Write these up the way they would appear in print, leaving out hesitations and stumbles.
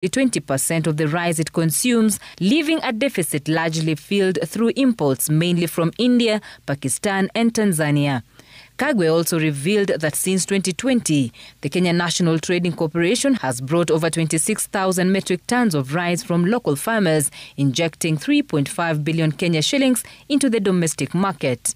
20% of the rice it consumes, leaving a deficit largely filled through imports mainly from India, Pakistan and Tanzania. Kagwe also revealed that since 2020, the Kenya National Trading Corporation has brought over 26,000 metric tons of rice from local farmers, injecting 3.5 billion Kenya shillings into the domestic market.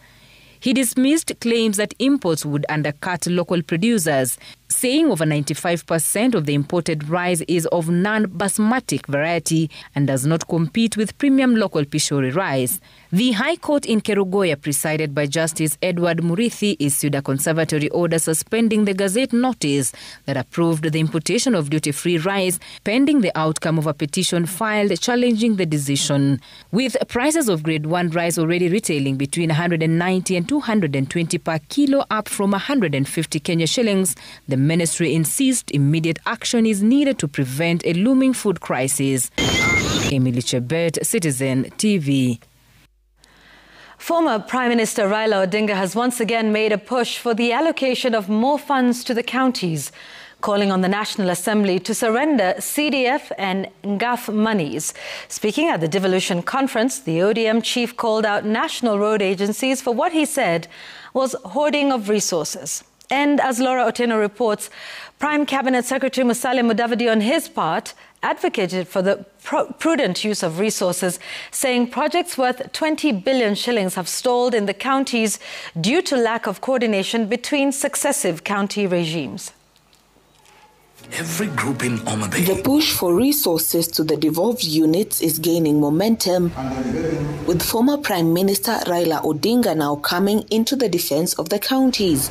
He dismissed claims that imports would undercut local producers, saying over 95% of the imported rice is of non-basmatic variety and does not compete with premium local Pishori rice. The High Court in Kerugoya, presided by Justice Edward Murithi, issued a conservatory order suspending the Gazette notice that approved the importation of duty-free rice, pending the outcome of a petition filed challenging the decision. With prices of grade 1 rice already retailing between 190 and 220 per kilo, up from 150 Kenya shillings, the ministry insists immediate action is needed to prevent a looming food crisis. Emily Chebet, Citizen TV. Former Prime Minister Raila Odinga has once again made a push for the allocation of more funds to the counties, calling on the National Assembly to surrender CDF and NGAAF monies. Speaking at the devolution conference, the ODM chief called out national road agencies for what he said was hoarding of resources. And as Laura Otieno reports, Prime Cabinet Secretary Musalia Mudavadi, on his part, advocated for the prudent use of resources, saying projects worth 20 billion shillings have stalled in the counties due to lack of coordination between successive county regimes. Every group in Homa Bay. The push for resources to the devolved units is gaining momentum, with former Prime Minister Raila Odinga now coming into the defense of the counties.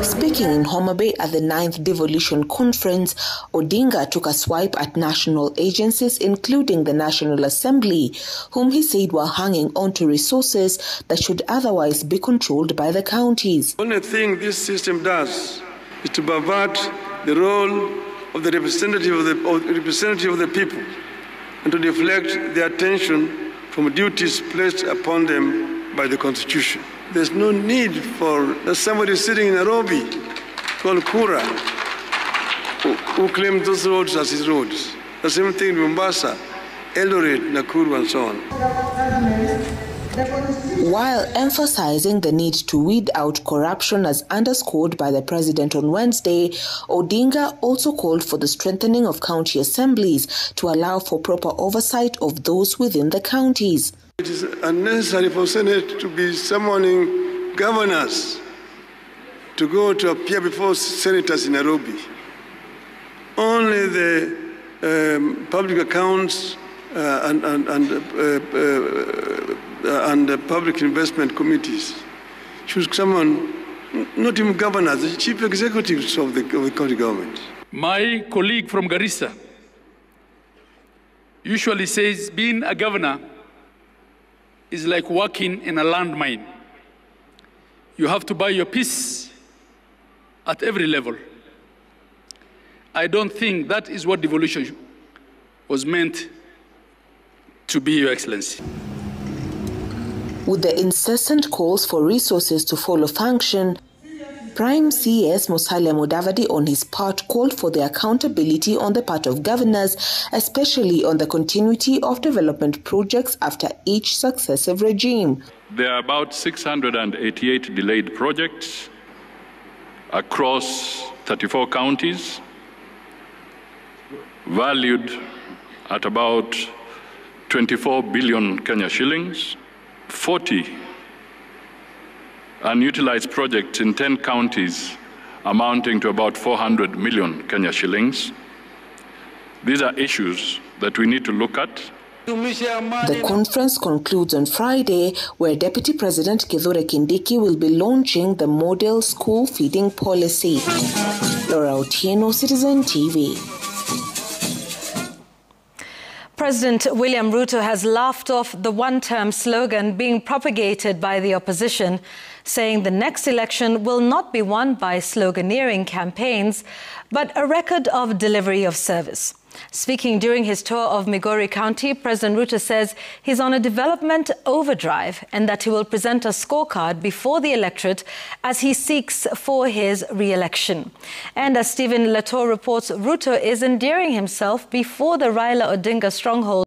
Speaking in Homa Bay at the 9th Devolution Conference, Odinga took a swipe at national agencies, including the National Assembly, whom he said were hanging on to resources that should otherwise be controlled by the counties. The only thing this system does is to pervert the role of the representative of the people and to deflect their attention from duties placed upon them by the Constitution. There's no need for somebody sitting in Nairobi called Kura who claims those roads as his roads. The same thing in Mombasa, Eldoret, Nakuru, and so on. While emphasizing the need to weed out corruption as underscored by the president on Wednesday, Odinga also called for the strengthening of county assemblies to allow for proper oversight of those within the counties. It is unnecessary for Senate to be summoning governors to go to appear before senators in Nairobi. Only the public accounts and the public investment committees should summon not even governors, the chief executives of the county government. My colleague from Garissa usually says being a governor is like working in a landmine. You have to buy your peace at every level. I don't think that is what devolution was meant to be, Your Excellency. With the incessant calls for resources to follow function, Prime CS Musalia Mudavadi on his part called for the accountability on the part of governors, especially on the continuity of development projects after each successive regime. There are about 688 delayed projects across 34 counties, valued at about 24 billion Kenya shillings, 40 unutilized projects in 10 counties amounting to about 400 million Kenya shillings. These are issues that we need to look at. The conference concludes on Friday, where Deputy President Kithure Kindiki will be launching the model school feeding policy. Laura Otieno, Citizen TV. President William Ruto has laughed off the one-term slogan being propagated by the opposition, saying the next election will not be won by sloganeering campaigns, but a record of delivery of service. Speaking during his tour of Migori County, President Ruto says he's on a development overdrive and that he will present a scorecard before the electorate as he seeks for his re-election. And as Stephen Latour reports, Ruto is endearing himself before the Raila Odinga stronghold